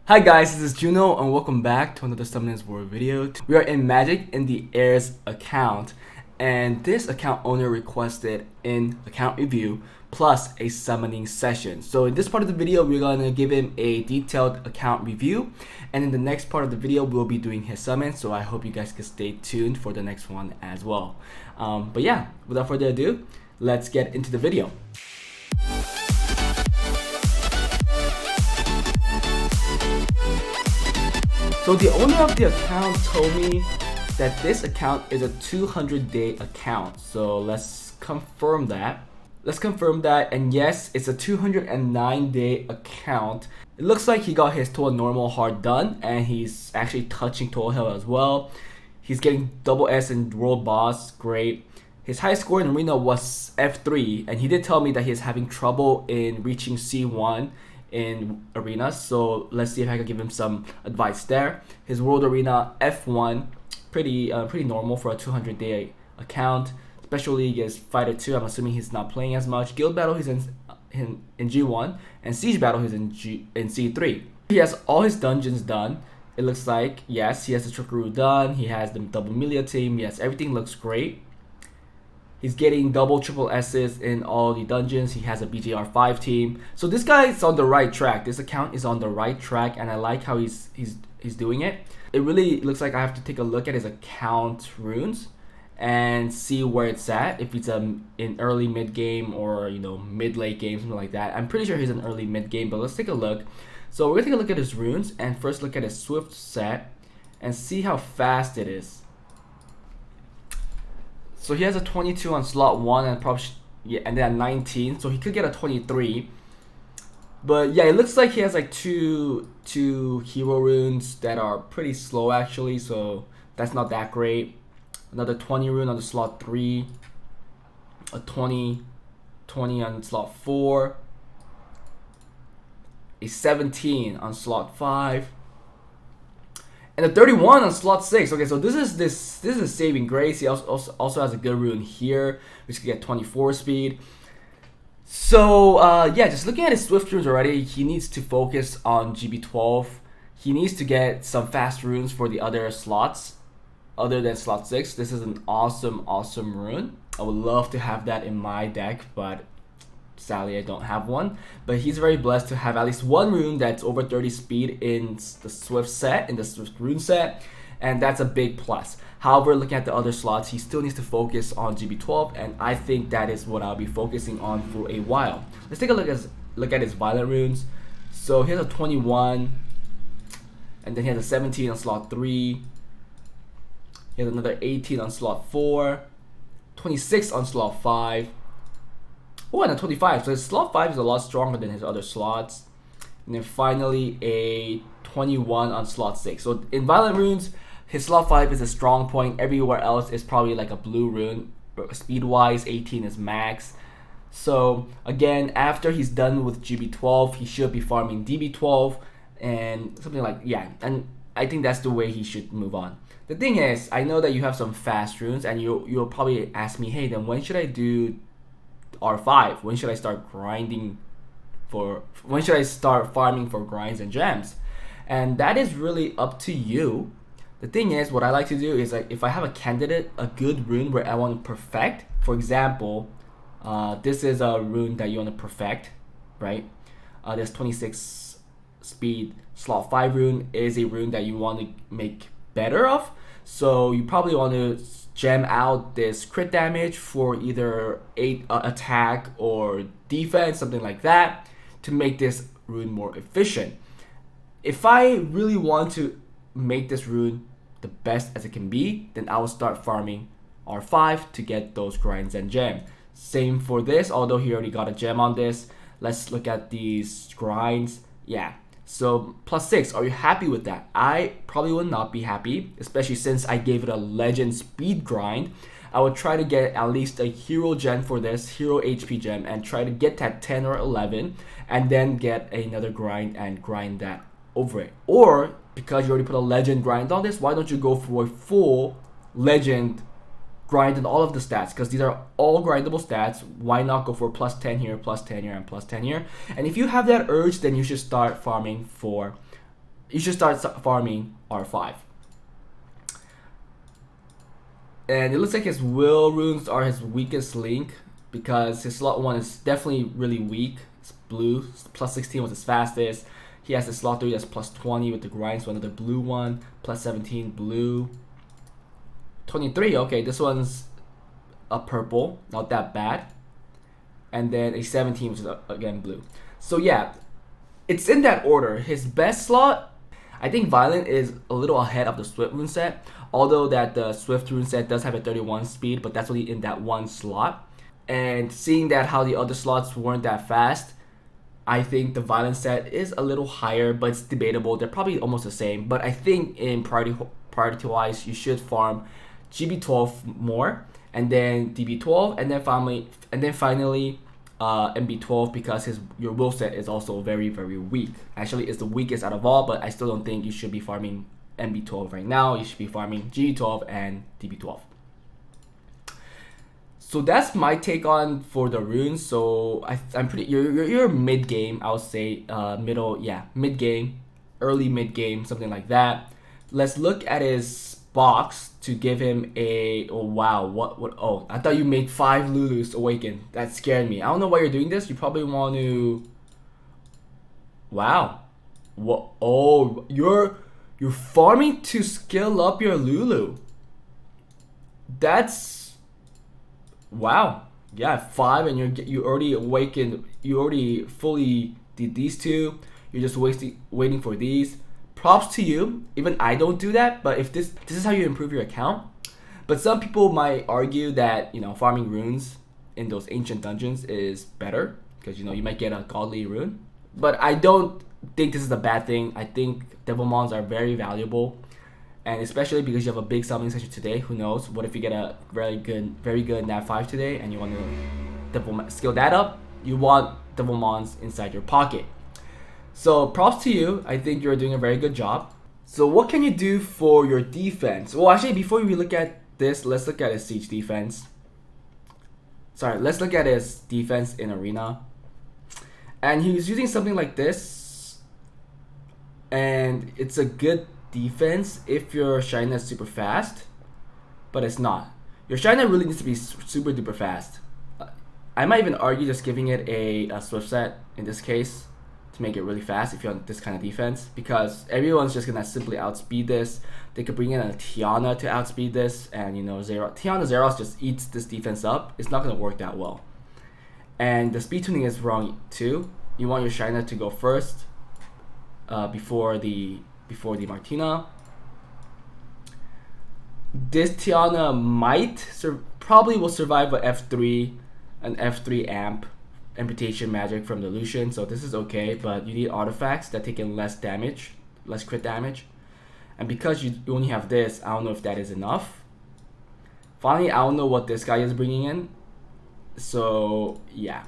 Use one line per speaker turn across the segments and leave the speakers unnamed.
Hi guys, this is Juno and welcome back to another Summoners World video. We are in MagicInTheAiir's account, and this account owner requested an account review plus a summoning session. So in this part of the video, we're going to give him a detailed account review, and in the next part of the video, we'll be doing his summon. So I hope you guys can stay tuned for the next one as well. But yeah, without further ado, let's get into the video. So the owner of the account told me that this account is a 200-day account. So let's confirm that. And yes, it's a 209-day account. It looks like he got his total normal hard done, and he's actually touching total hell as well. He's getting double S in world boss, great. His highest score in arena was F3, and he did tell me that he's having trouble in reaching C1 in arena, so let's see if I can give him some advice there. His world arena F1, pretty normal for a 200-day account. Special League is Fighter 2. I'm assuming he's not playing as much. Guild Battle he's in G1, and Siege Battle he's in C3. He has all his dungeons done. It looks like, yes, he has the Trickaroo done. He has the double Melia team. Yes, everything looks great. He's getting double triple S's in all the dungeons. He has a BGR5 team. So this guy is on the right track. This account is on the right track, and I like how he's doing it. It really looks like I have to take a look at his account runes and see where it's at. If it's in early mid game or mid late game, something like that. I'm pretty sure he's in early mid game, but let's take a look. So we're gonna take a look at his runes and first look at his Swift set and see how fast it is. So he has a 22 on slot 1 and probably and then a 19, so he could get a 23. But yeah, it looks like he has like two hero runes that are pretty slow actually, so that's not that great. Another 20 rune on the slot 3, a 20 on slot 4, a 17 on slot 5. And a 31 on slot 6. Okay, so this is saving grace. He also has a good rune here, which could get 24 speed. So yeah, just looking at his Swift runes already, he needs to focus on GB12. He needs to get some fast runes for the other slots, other than slot 6. This is an awesome rune. I would love to have that in my deck, but sadly I don't have one. But he's very blessed to have at least one rune that's over 30 speed in the Swift set, in the Swift rune set, and that's a big plus. However, looking at the other slots, he still needs to focus on GB12, and I think that is what I'll be focusing on for a while. Let's take a look at his Violent runes. So he has a 21, and then he has a 17 on slot 3. He has another 18 on slot 4, 26 on slot 5. Oh, and a 25. So his slot 5 is a lot stronger than his other slots. And then finally a 21 on slot 6. So in Violent runes, his slot 5 is a strong point. Everywhere else is probably like a blue rune. Speed wise, 18 is max. So again, after he's done with GB12, he should be farming DB12 and something like, yeah. And I think that's the way he should move on. The thing is, I know that you have some fast runes, and you'll probably ask me, hey, then when should I do R5? When should I start grinding for? When should I start farming for grinds and gems? And that is really up to you. The thing is, what I like to do is, like, if I have a candidate, a good rune where I want to perfect. For example, this is a rune that you want to perfect, right? This 26 speed slot 5 rune is a rune that you want to make better of. So you probably want to gem out this crit damage for either attack or defense, something like that, to make this rune more efficient. If I really want to make this rune the best as it can be, then I will start farming R5 to get those grinds and gem. Same for this, although he already got a gem on this. Let's look at these grinds. Yeah. So +6, are you happy with that? I probably would not be happy, especially since I gave it a legend speed grind. I would try to get at least a hero gem for this, hero HP gem, and try to get that 10 or 11, and then get another grind and grind that over it. Or, because you already put a legend grind on this, why don't you go for a full legend grind in all of the stats, because these are all grindable stats. Why not go for +10 here, +10 here, and +10 here? And if you have that urge, then you should start farming for you should start farming R5. And it looks like his will runes are his weakest link, because his slot 1 is definitely really weak. It's blue, plus 16 was his fastest. He has the slot 3 that's plus 20 with the grind, so another blue one, plus 17 blue. 23, okay, this one's a purple, not that bad. And then a 17, which is again blue. So yeah, it's in that order. His best slot, I think Violent is a little ahead of the Swift rune set, although that the Swift rune set does have a 31 speed, but that's only in that one slot. And seeing that how the other slots weren't that fast, I think the Violent set is a little higher, but it's debatable. They're probably almost the same, but I think in priority wise, you should farm GB12 more, and then DB12, and then finally MB12, because your will set is also very, very weak. Actually, it's the weakest out of all, but I still don't think you should be farming MB12 right now. You should be farming GB12 and DB12. So that's my take on for the runes. So I'm pretty, you're mid game, I would say, mid game, early mid game, something like that. Let's look at his box to give him a, oh wow, oh, I thought you made 5 Lulus awaken. That scared me. I don't know why you're doing this. You probably want to, wow, what? Oh, you're farming to skill up your Lulu. That's, wow. Yeah, 5, and you already awakened. You already fully did these 2. You're just waiting for these. Props to you. Even I don't do that, but if this is how you improve your account. But some people might argue that, you know, farming runes in those ancient dungeons is better, because, you know, you might get a godly rune. But I don't think this is a bad thing. I think Devilmons are very valuable, and especially because you have a big summoning session today. Who knows? What if you get a very good Nat 5 today, and you want to skill that up? You want Devilmons inside your pocket. So props to you. I think you're doing a very good job. So what can you do for your defense? Well, actually, before we look at this, let's look at his siege defense. Sorry, let's look at his defense in arena. And he's using something like this, and it's a good defense if your Shina is super fast, but it's not. Your Shina really needs to be super duper fast. I might even argue just giving it a Swift set in this case to make it really fast if you want this kind of defense, because everyone's just gonna simply outspeed this. They could bring in a Tiana to outspeed this, and you know, Tiana Zeros just eats this defense up. It's not gonna work that well. And the speed tuning is wrong too. You want your Shina to go first before the Martina. This Tiana probably will survive an F3 amp amputation magic from the Lucian, so this is okay, but you need artifacts that take in less damage, less crit damage. And because you only have this, I don't know if that is enough. Finally, I don't know what this guy is bringing in. So yeah,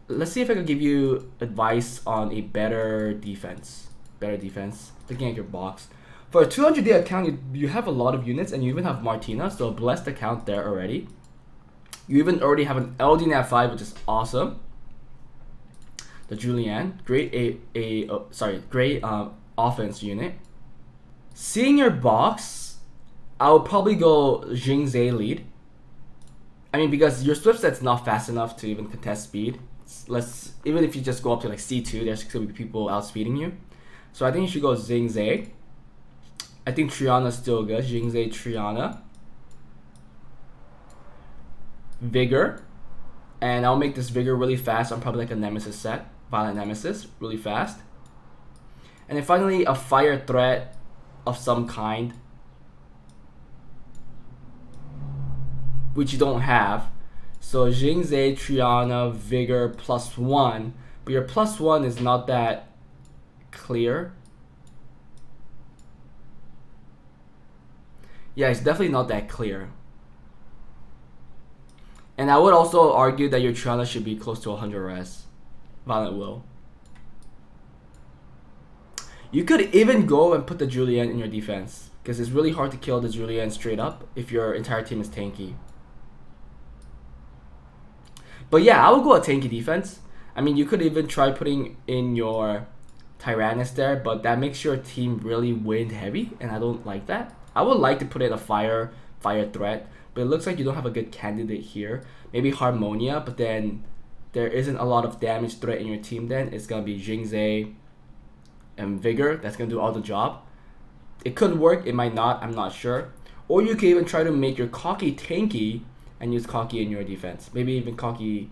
let's see if I can give you advice on a better defense. Looking at your box, for a 200-day account, you have a lot of units, and you even have Martina, so blessed account there already. You even already have an LD Nat 5, which is awesome. The Julian, great offense unit. Seeing your box, I would probably go Jingzhe lead. I mean, because your Swift set's not fast enough to even contest speed. Even if you just go up to like C2, there's gonna be people outspeeding you. So I think you should go Jingzhe. I think Triana's still good. Jingzhe, Triana. Vigor. And I'll make this Vigor really fast. I'm probably like a Nemesis set. Violent Nemesis, really fast. And then finally, a fire threat of some kind, which you don't have. So Jingzhe, Triana, Vigor, +1. But your +1 is not that clear. Yeah, it's definitely not that clear. And I would also argue that your Triana should be close to 100 res. Violent Will. You could even go and put the Julian in your defense, because it's really hard to kill the Julian straight up if your entire team is tanky. But yeah, I would go a tanky defense. I mean, you could even try putting in your Tyrannus there, but that makes your team really wind heavy, and I don't like that. I would like to put in a fire threat, but it looks like you don't have a good candidate here. Maybe Harmonia, but then there isn't a lot of damage threat in your team then. It's gonna be Jingzei and Vigor that's gonna do all the job. It could work, it might not, I'm not sure. Or you could even try to make your Cocky tanky and use Cocky in your defense. Maybe even Cocky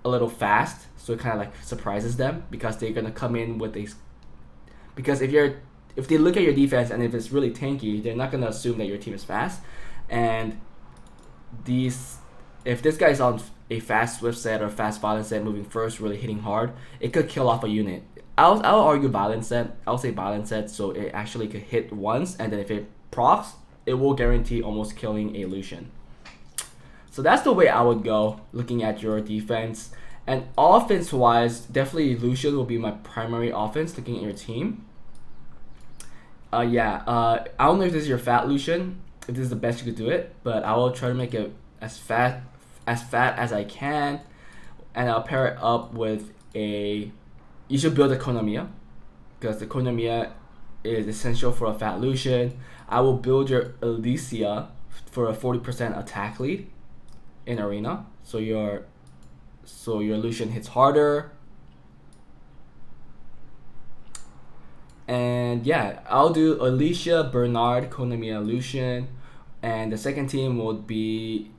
a little fast, so it kind of like surprises them, because they're gonna come in with a. Because if they look at your defense and if it's really tanky, they're not gonna assume that your team is fast. And if this guy's on a fast swift set or fast violent set, moving first, really hitting hard, it could kill off a unit. I'll argue violent set. I'll say violent set, so it actually could hit once, and then if it procs, it will guarantee almost killing a Lucian. So that's the way I would go, looking at your defense. And offense-wise, definitely Lucian will be my primary offense, looking at your team. I don't know if this is your fat Lucian, if this is the best you could do it, but I will try to make it as fat as I can, and I'll pair it up with a. You should build a Konamiya, because the Konamiya is essential for a fat Lucian. I will build your Alicia for a 40% attack lead in arena, so your Lucian hits harder. And yeah, I'll do Alicia, Bernard, Konamiya, Lucian, and the second team would be.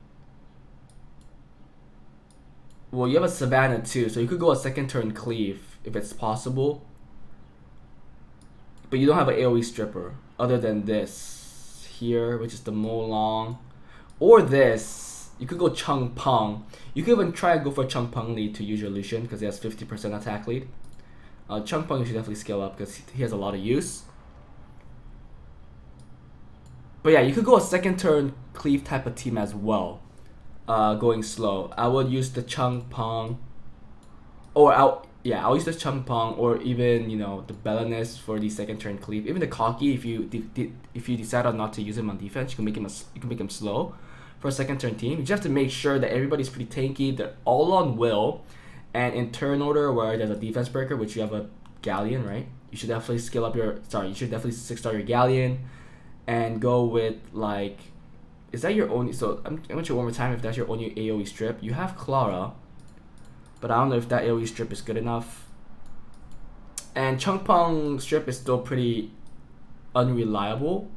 Well, you have a Savannah too, so you could go a second turn cleave if it's possible. But you don't have an AoE stripper other than this here, which is the Molong, or this. You could go Chung Peng. You could even try and go for Chung Peng lead to use your Lucian, because he has 50% attack lead. Chung Peng you should definitely scale up because he has a lot of use. But yeah, you could go a second turn cleave type of team as well. Going slow, I would use the Chung Peng, or I'll use the Chung Peng, or even the Beleness for the second turn cleave. Even the Cocky, if you decide on not to use him on defense, you can make him slow for a second turn team. You just have to make sure that everybody's pretty tanky. They're all on will, and in turn order where there's a defense breaker, which you have a Galleon, right? You should definitely scale up your. You should definitely 6-star your Galleon, and go with like. Is that your only? So I'm going to check one more time if that's your only AoE strip. You have Clara, but I don't know if that AoE strip is good enough. And Chung Peng strip is still pretty unreliable.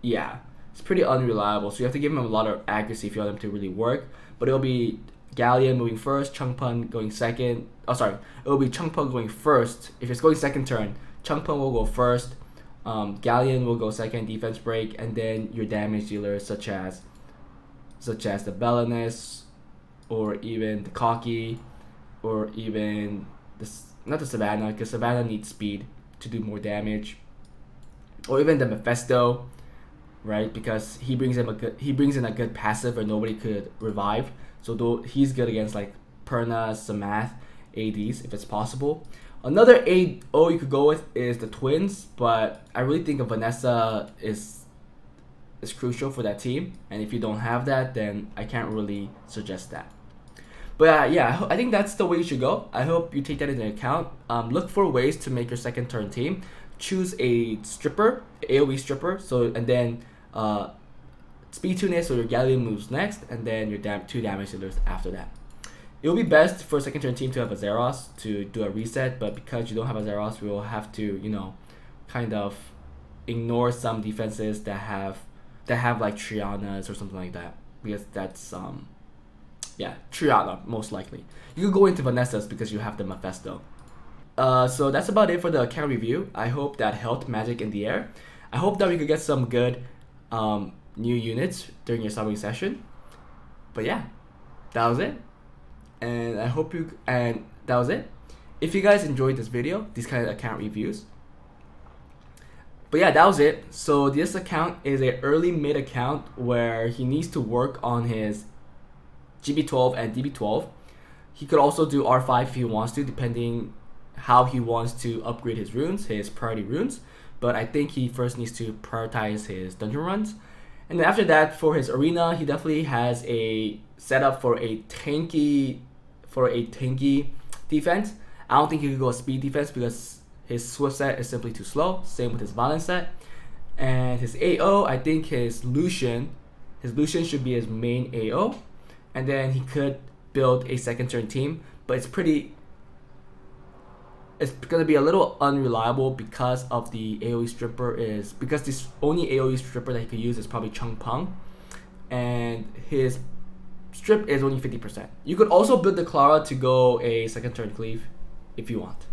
Yeah, it's pretty unreliable. So you have to give him a lot of accuracy if you want him to really work. But it'll be Galleon moving first, Chung Peng going second. Oh, sorry, it'll be Chung Peng going first. If it's going second turn, Chung Peng will go first. Galleon will go second, defense break, and then your damage dealers such as the Beleness, or even the Cocky, or even not the Savannah, because Savannah needs speed to do more damage, or even the Mephisto, right? Because he brings in a good passive where nobody could revive. So though he's good against like Perna, Samath, ADs if it's possible. Another AO you could go with is the Twins, but I really think a Vanessa is crucial for that team, and if you don't have that, then I can't really suggest that. But yeah, I think that's the way you should go. I hope you take that into account. Look for ways to make your second turn team. Choose a stripper, AoE stripper, and then speed 2-ness, so your Galleon moves next, and then your 2 damage dealers after that. It would be best for a second turn team to have a Zeros to do a reset, but because you don't have a Zeros, we will have to, kind of ignore some defenses that have like Trianas or something like that, because that's Triana most likely. You could go into Vanessa's because you have the Mephisto. So that's about it for the account review. I hope that helped Magic-in-the-Air. I hope that we could get some good new units during your summary session. But yeah, that was it. And that was it. If you guys enjoyed this video, these kind of account reviews. But yeah, that was it. So this account is a early mid account where he needs to work on his GB12 and DB12. He could also do R5 if he wants to, depending how he wants to upgrade his runes, his priority runes. But I think he first needs to prioritize his dungeon runs. And then after that, for his arena, he definitely has a setup for a tanky defense. I don't think he could go speed defense because his Swift set is simply too slow. Same with his Violence set. And his AO, I think his Lucian should be his main AO. And then he could build a second turn team, but it's gonna be a little unreliable because of the AoE stripper because this only AoE stripper that he could use is probably Chung Peng, and his strip is only 50%. You could also build the Clara to go a second turn cleave if you want.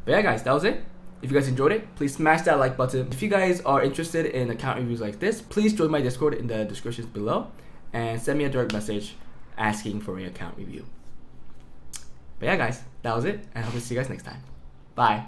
But yeah guys, that was it. If you guys enjoyed it, please smash that like button. If you guys are interested in account reviews like this, please join my Discord in the descriptions below and send me a direct message asking for an account review. But yeah guys, that was it, and I hope to see you guys next time. Bye.